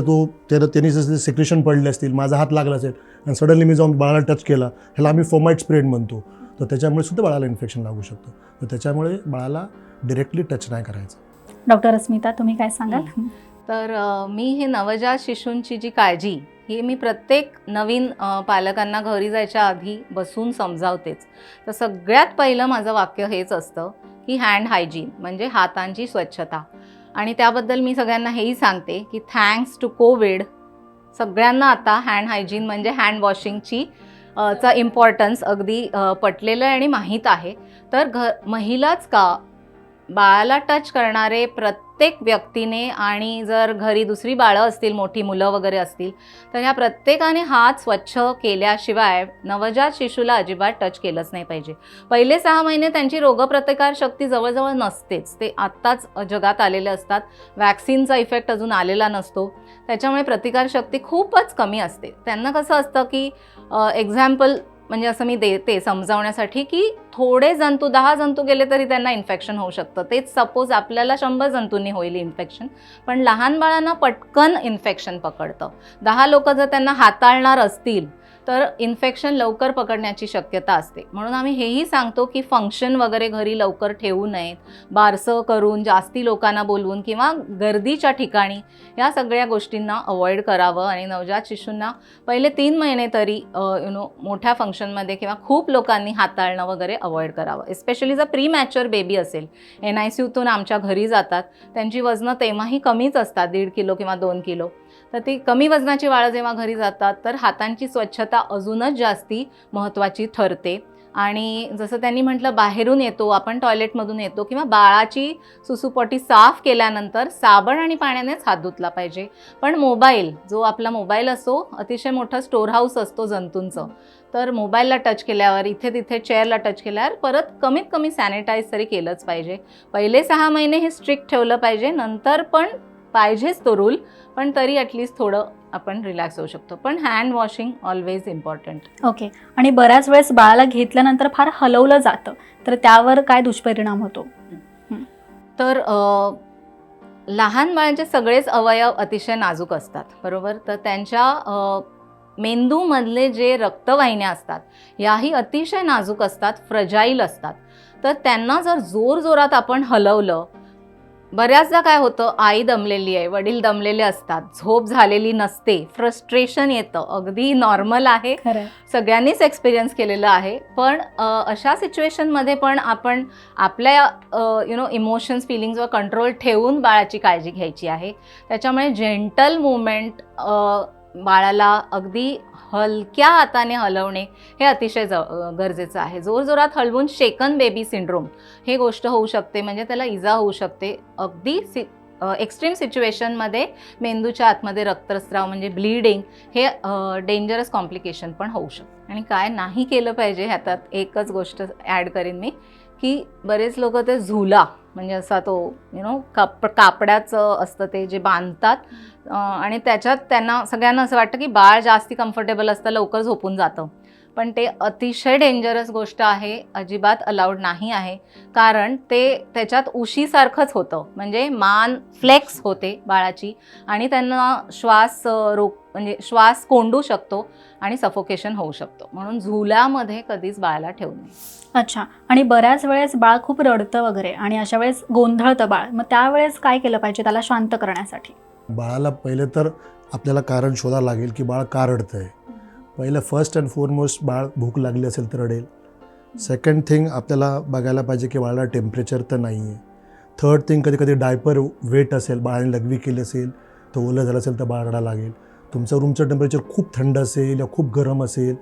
त्यांनी जसे सिक्रेशन पडले असतील, माझा हात लागला असेल आणि सडनली मी जाऊन बाळाला टच केला, ह्याला आम्ही फोमाइट स्प्रेड म्हणतो. तर त्याच्यामुळे सुद्धा बाळाला इन्फेक्शन लागू शकतं. तर त्याच्यामुळे बाळाला डिरेक्टली टच नाही करायचं. डॉक्टर अस्मिता, तुम्ही काय सांगाल? तर मी हे नवजात शिशूंची जी काळजी ही मी प्रत्येक नवीन पालकांना घरी जायच्या आधी बसून समजावतेच. तर सगळ्यात पहिलं माझं वाक्य हेच असतं की हँड हायजीन म्हणजे हातांची स्वच्छता. आणि त्याबद्दल मी सगळ्यांना हेही सांगते की थँक्स टू कोविड सगळ्यांना आता हँड हायजीन म्हणजे हँड वॉशिंगची चा इम्पॉर्टन्स अगदी पटलेलं आहे आणि माहीत आहे. तर महिलाच का, बाळाला टच करणारे प्रत्येक व्यक्तीने आणि जर घरी दुसरी बाळं असतील, मोठी मुलं वगैरे असतील तर ह्या प्रत्येकाने हात स्वच्छ केल्याशिवाय नवजात शिशूला अजिबात टच केलंच नाही पाहिजे. पहिले 6 महिने त्यांची रोगप्रतिकार शक्ती जवळजवळ नसतेच. ते आत्ताच जगात आलेले असतात. वॅक्सिनचा इफेक्ट अजून आलेला नसतो. त्याच्यामुळे प्रतिकारशक्ती खूपच कमी असते. त्यांना कसं असतं की एक्झाम्पल म्हणजे असं मी देते समजावण्यासाठी की थोडे जंतू 10 जंतू गेले तरी त्यांना इन्फेक्शन होऊ शकतं. तेच सपोज आपल्याला 100 जंतूंनी होईल इन्फेक्शन, पण लहान बाळांना पटकन इन्फेक्शन पकडतं. 10 लोक जर त्यांना हाताळणार असतील तर इन्फेक्शन लवकर पकडण्याची शक्यता असते. म्हणून आम्ही हेही सांगतो की फंक्शन वगैरे घरी लवकर ठेवू नयेत. बारसं करून जास्ती लोकांना बोलवून किंवा गर्दीच्या ठिकाणी या सगळ्या गोष्टींना अवॉइड करावं. आणि नवजात शिशूंना पहिले 3 महिने तरी मोठ्या फंक्शनमध्ये किंवा खूप लोकांनी हाताळणं वगैरे अवॉइड करावं. एस्पेशली जर प्री मॅच्युअर बेबी असेल, NICUतून आमच्या घरी जातात, त्यांची वजनं तेव्हाही कमीच असतात, 1.5 किलो किंवा 2 किलो. तर ती कमी वजनाची बाळं जेव्हा घरी जातात तर हातांची स्वच्छता अजूनच जास्ती महत्त्वाची ठरते. आणि जसं त्यांनी म्हटलं बाहेरून येतो आपण, टॉयलेटमधून येतो किंवा बाळाची सुसूपॉटी साफ केल्यानंतर साबण आणि पाण्यानेच हात धुतला पाहिजे. पण मोबाईल, जो आपला मोबाईल असतो, अतिशय मोठा स्टोर हाऊस असतो जंतूंचं. तर मोबाईलला टच केल्यावर, इथे तिथे चेअरला टच केल्यावर परत कमीत कमी सॅनिटाईज तरी केलंच पाहिजे. पहिले 6 महिने हे स्ट्रिक्ट ठेवलं पाहिजे. नंतर पण पाहिजेच तो रूल, पण तरी ॲटलिस्ट थोडं आपण रिलॅक्स होऊ शकतो. पण hand washing always important. Okay. आणि बऱ्याच वेळेस बाळाला घेतल्यानंतर फार हलवलं जातं, तर त्यावर काय दुष्परिणाम होतो? तर लहान बाळांचे सगळेच अवयव अतिशय नाजूक असतात, बरोबर. तर त्यांच्या मेंदूमधले जे रक्तवाहिन्या असतात याही अतिशय नाजूक असतात, फ्रजाईल असतात. तर त्यांना जर जोरजोरात आपण हलवलं, बऱ्याचदा काय होतं, आई दमलेली आहे, वडील दमलेले असतात, झोप झालेली नसते, फ्रस्ट्रेशन येतं, अगदी नॉर्मल आहे, खरं. सगळ्यांनीच एक्सपिरियन्स केलेलं आहे. पण अशा सिच्युएशनमध्ये पण आपण आपल्या इमोशन्स, फिलिंग्सवर कंट्रोल ठेवून बाळाची काळजी घ्यायची आहे. त्याच्यामुळे जेंटल मुवमेंट, बाळाला अगदी हलक्या हाताने हलवणे हे अतिशय गरजेचं आहे. जोरजोरात हलवून शेकन बेबी सिंड्रोम हे गोष्ट होऊ शकते, म्हणजे त्याला इजा होऊ शकते. अगदी एक्स्ट्रीम सिच्युएशनमध्ये मेंदूच्या आतमध्ये रक्तस्राव म्हणजे ब्लीडिंग हे डेंजरस कॉम्प्लिकेशन पण होऊ शकतं. आणि काय नाही केलं पाहिजे ह्याच्यात एकच गोष्ट ॲड करीन मी, की बरेच लोक ते झुला म्हणजे असा तो कापडाचं असतं ते जे बांधतात आणि त्याच्यात त्यांना सगळ्यांना असं वाटतं की बाळ जास्ती कम्फर्टेबल असतं, लवकर झोपून जातं. पण ते अतिशय डेंजरस गोष्ट आहे, अजिबात अलाउड नाही आहे. कारण ते त्याच्यात उशीसारखंच होतं, म्हणजे मान फ्लेक्स होते बाळाची आणि त्यांना श्वास कोंडू शकतो आणि सफोकेशन होऊ शकतो. म्हणून झुल्यामध्ये कधीच बाळाला ठेवू नये. अच्छा. आणि बऱ्याच वेळेस बाळ खूप रडतं वगैरे आणि अशा वेळेस गोंधळतं बाळ, मग त्यावेळेस काय केलं पाहिजे त्याला शांत करण्यासाठी? बाळाला पहिले तर आपल्याला कारण शोधावं लागेल की बाळ का रडतं आहे. पहिलं फर्स्ट अँड फॉरमोस्ट बाळ भूक लागली असेल तर रडेल. सेकंड थिंग आपल्याला बघायला पाहिजे की बाळाला टेम्परेचर तर नाही आहे. थर्ड थिंग कधी कधी डायपर वेट असेल, बाळाने लघवी केली असेल तर ओलं झालं असेल तर बाळ रडा लागेल. तुमचं रूमचं टेम्परेचर खूप थंड असेल या खूप गरम असेल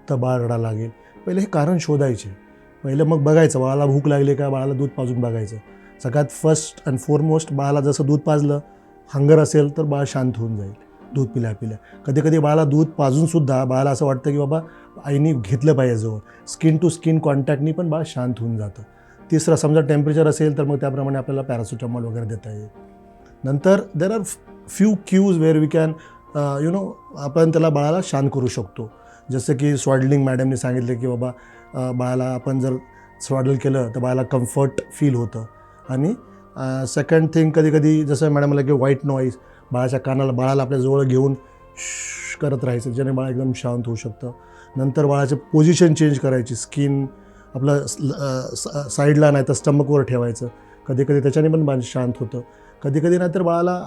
तर बाळ रडा लागेल. पहिले हे कारण शोधायचे. पहिलं मग बघायचं बाळाला भूक लागली का, बाळाला दूध पाजून बघायचं. सगळ्यात फर्स्ट अँड फॉरमोस्ट बाळाला जसं दूध पाजलं, हंगर असेल तर बाळ शांत होऊन जाईल दूध पिल्या. कधी कधी बाळाला दूध पाजूनसुद्धा बाळाला असं वाटतं की बाबा आईने घेतलं पाहिजे जवळ, स्किन टू स्किन कॉन्टॅक्टनी पण बाळ शांत होऊन जातं. तिसरं समजा टेम्परेचर असेल तर मग त्याप्रमाणे आपल्याला पॅरासिटामॉल वगैरे देता येईल. नंतर there are few cues where we can आपण त्याला बाळाला शांत करू शकतो. जसं की स्वाडलिंग मॅडमने सांगितलं की बाबा बाळाला आपण जर स्वाडल केलं तर बाळाला कम्फर्ट फील होतं. आणि सेकंड थिंग, कधी कधी जसं मॅडम म्हणलं की व्हाईट नॉईज, बाळाच्या कानाला बाळाला आपल्या जवळ घेऊन करत राहायचं, ज्याने बाळ एकदम शांत होऊ शकतं. नंतर बाळाचे पोझिशन चेंज करायची, स्किन आपलं साईडला नाही तर स्टमकवर ठेवायचं. कधी कधी त्याच्याने पण बाळ शांत होतं. कधी कधी नाहीतर बाळाला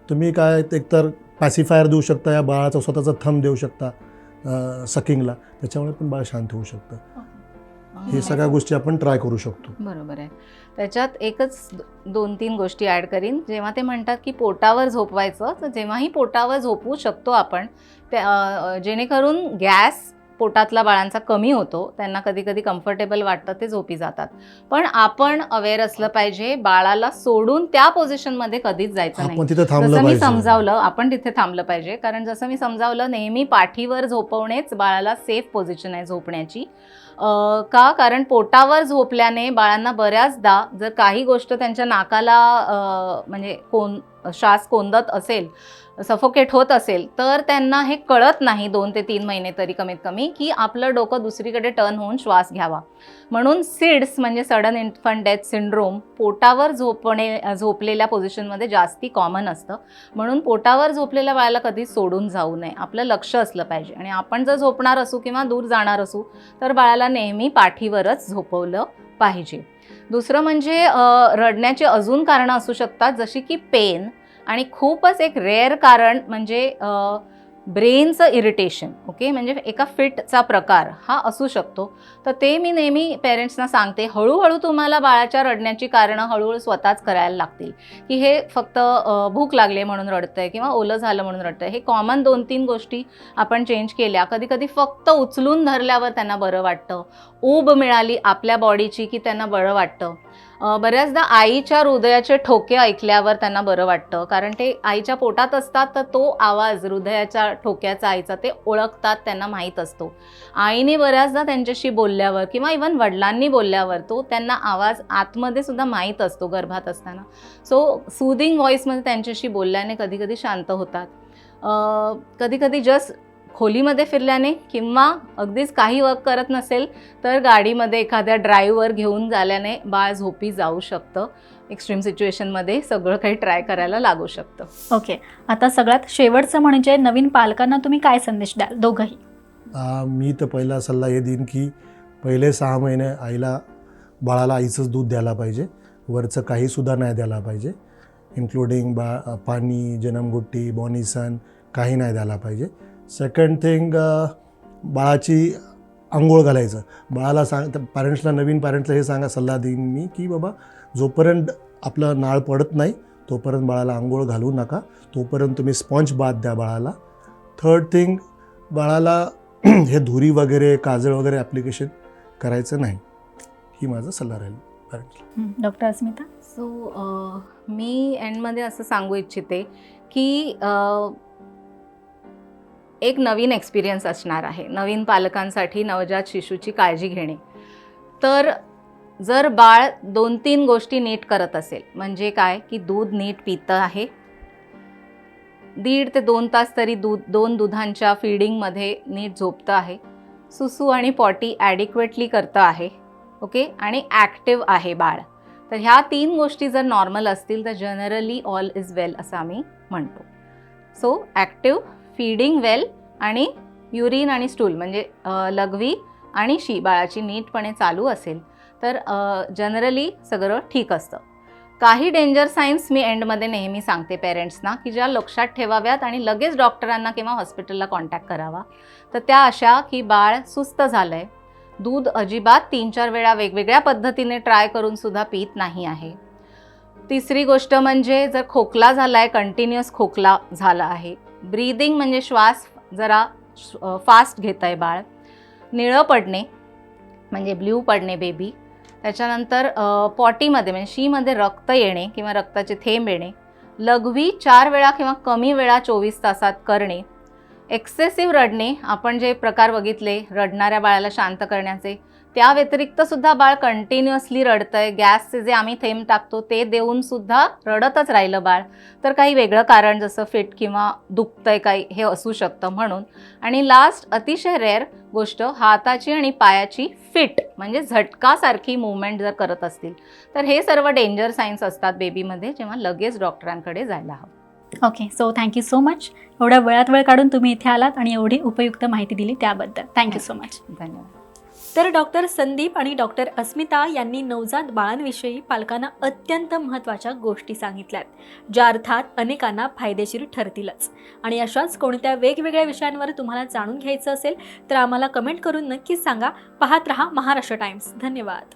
तुम्ही काय एकतर पॅसिफायर देऊ शकता, या बाळाचा स्वतःचा थंब देऊ शकता सकिंगला, त्याच्यामुळे पण बाळ शांत होऊ शकतं. हे सगळ्या गोष्टी आपण ट्राय करू शकतो. बरोबर आहे. त्याच्यात एकच 2-3 गोष्टी ॲड करीन. जेव्हा ते म्हणतात की पोटावर झोपवायचं, तर जेव्हाही पोटावर झोपवू शकतो आपण, जेणेकरून गॅस पोटातला बाळांचा कमी होतो, त्यांना कधी कधी कम्फर्टेबल वाटतं, ते झोपी जातात. पण आपण अवेअर असलं पाहिजे, बाळाला सोडून त्या पोझिशनमध्ये कधीच जायचं नाही. आपण तिथे थांबलं जसं मी पाहिजे. समजावलं, आपण तिथे थांबलं पाहिजे. कारण जसं मी समजावलं, नेहमी पाठीवर झोपवणेच बाळाला सेफ पोझिशन आहे झोपण्याची. का? कारण पोटावर झोपल्याने बाळांना बऱ्याचदा जर काही गोष्ट त्यांच्या नाकाला म्हणजे श्वास कोंदत असेल, सफोकेट होत असेल, तर त्यांना हे कळत नाही 2 ते 3 महिने तरी कमीत कमी, की आपलं डोकं दुसरीकडे टर्न होऊन श्वास घ्यावा. म्हणून सिड्स म्हणजे सडन इन्फंट डेथ सिंड्रोम पोटावर झोपलेल्या पोझिशनमध्ये जास्ती कॉमन असतं. म्हणून पोटावर झोपलेल्या बाळाला कधीच सोडून जाऊ नये, आपलं लक्ष असलं पाहिजे. आणि आपण जर झोपणार असू किंवा दूर जाणार असू, तर बाळाला नेहमी पाठीवरच झोपवलं पाहिजे. दुसरं म्हणजे रडण्याची अजून कारणं असू शकतात, जशी की पेन, आणि खूपच एक रेअर कारण म्हणजे ब्रेनचं इरिटेशन. ओके, म्हणजे एका फिटचा प्रकार हा असू शकतो. तर ते मी नेहमी पेरेंट्सना सांगते, हळूहळू तुम्हाला बाळाच्या रडण्याची कारणं हळूहळू स्वतःच करायला लागतील. की हे फक्त भूक लागली म्हणून रडतंय किंवा ओलं झालं म्हणून रडतंय. हे कॉमन 2-3 गोष्टी आपण चेंज केल्या, कधी कधी फक्त उचलून धरल्यावर त्यांना बरं वाटतं, ऊब मिळाली आपल्या बॉडीची की त्यांना बरं वाटतं. बऱ्याचदा आईच्या हृदयाचे ठोके ऐकल्यावर त्यांना बरं वाटतं, कारण ते आईच्या पोटात असतात, तर तो आवाज हृदयाच्या ठोक्याचा आईचा ते ओळखतात, त्यांना माहीत असतो. आईने बऱ्याचदा त्यांच्याशी बोलल्यावर किंवा इव्हन वडिलांनी बोलल्यावर तो त्यांना आवाज आतमध्ये सुद्धा माहीत असतो गर्भात असताना. सो सूदिंग व्हॉईसमध्ये त्यांच्याशी बोलल्याने कधी कधी शांत होतात. कधी कधी जस्ट खोलीमध्ये फिरल्याने किंवा अगदीच काही वर्क करत नसेल तर गाडीमध्ये एखाद्या ड्राईव्हवर घेऊन झाल्याने बाळ झोपी जाऊ शकतं. एक्स्ट्रीम सिच्युएशनमध्ये सगळं काही ट्राय करायला लागू शकतं. ओके, आता सगळ्यात शेवटचं म्हणजे नवीन पालकांना तुम्ही काय संदेश द्याल दोघंही? मी तर पहिला सल्ला हे देईन की पहिले 6 महिने बाळाला आईचंच दूध द्यायला पाहिजे, वरचं काहीसुद्धा नाही द्यायला पाहिजे. इन्क्लुडिंग पाणी, जन्मगुट्टी, बॉनिसन काही नाही द्यायला पाहिजे. सेकंड थिंग, बाळाची आंघोळ घालायचं. बाळाला पॅरेंट्सला, नवीन पॅरेंट्सला हे सल्ला देईन मी की बाबा जोपर्यंत आपलं नाळ पडत नाही तोपर्यंत बाळाला आंघोळ घालू नका, तोपर्यंत तुम्ही स्पॉन्ज बाथ द्या बाळाला. थर्ड थिंग, बाळाला हे धुरी वगैरे, काजळ वगैरे ॲप्लिकेशन करायचं नाही. ही माझा सल्ला राहील पॅरेंट्सला. डॉक्टर अस्मिता? सो मी एंडमध्ये असं सांगू इच्छिते की एक नवीन एक्सपिरियन्स असणार आहे नवीन पालकांसाठी नवजात शिशूची काळजी घेणे. तर जर बाळ 2-3 गोष्टी नीट करत असेल, म्हणजे काय की दूध नीट पितं आहे, 1.5 ते 2 तास तरी 2 दुधांच्या फीडिंगमध्ये नीट झोपतं आहे, सुसू आणि पॉटी ॲडिक्वेटली करतं आहे, ओके, आणि ॲक्टिव्ह आहे बाळ. तर ह्या 3 गोष्टी जर नॉर्मल असतील तर जनरली ऑल इज वेल असं आम्ही म्हणतो. सो ॲक्टिव्ह, फीडिंग वेल आणि युरिन आणि स्टूल म्हणजे लघवी आणि शी बाळाची नीटपणे चालू असेल तर जनरली सगळं ठीक असतं. काही डेंजर साईन्स मी एंडमध्ये नेहमी सांगते पेरेंट्सना की ज्या लक्षात ठेवाव्यात आणि लगेच डॉक्टरांना किंवा हॉस्पिटलला कॉन्टॅक्ट करावा. तर त्या अशा की बाळ सुस्त झालं आहे, दूध अजिबात 3-4 वेळा वेगवेगळ्या पद्धतीने ट्राय करून सुद्धा पित नाही आहे. तिसरी गोष्ट म्हणजे जर खोकला झाला आहे, कंटिन्युअस खोकला झाला आहे, ब्रीदिंग म्हणजे श्वास जरा फास्ट घेत आहे बाळ, निळं पडणे म्हणजे ब्ल्यू पडणे बेबी, त्याच्यानंतर पॉटीमध्ये म्हणजे शीमध्ये रक्त येणे किंवा रक्ताचे थेंब येणे, लघवी 4 वेळा किंवा कमी वेळा 24 तासात करणे, एक्सेसिव्ह रडणे, आपण जे प्रकार बघितले रडणाऱ्या बाळाला शांत करण्याचे त्या व्यतिरिक्त सुद्धा बाळ कंटिन्युअसली रडतंय, गॅसचे जे आम्ही थेंब टाकतो ते देऊन सुद्धा रडतच राहिलं बाळ, तर काही वेगळं कारण जसं फिट किंवा दुखतंय काही हे असू शकतं म्हणून. आणि लास्ट अतिशय रेअर गोष्ट, हाताची आणि पायाची फिट म्हणजे झटकासारखी मूवमेंट जर करत असतील तर हे सर्व डेंजर साईन्स असतात बेबीमध्ये, जेव्हा लगेच डॉक्टरांकडे जायला हवं. Okay, so thank you so much. एवढ्या वेळात वेळ काढून तुम्ही इथे आलात आणि एवढी उपयुक्त माहिती दिली त्याबद्दल थँक्यू सो मच. धन्यवाद. तर डॉक्टर संदीप आणि डॉक्टर अस्मिता यांनी नवजात बाळांविषयी पालकांना अत्यंत महत्त्वाच्या गोष्टी सांगितल्यात, ज्या अर्थात अनेकांना फायदेशीर ठरतीलच. आणि अशाच कोणत्या वेगवेगळ्या विषयांवर तुम्हाला जाणून घ्यायचं असेल तर आम्हाला कमेंट करून नक्कीच सांगा. पाहत रहा महाराष्ट्र टाइम्स. धन्यवाद.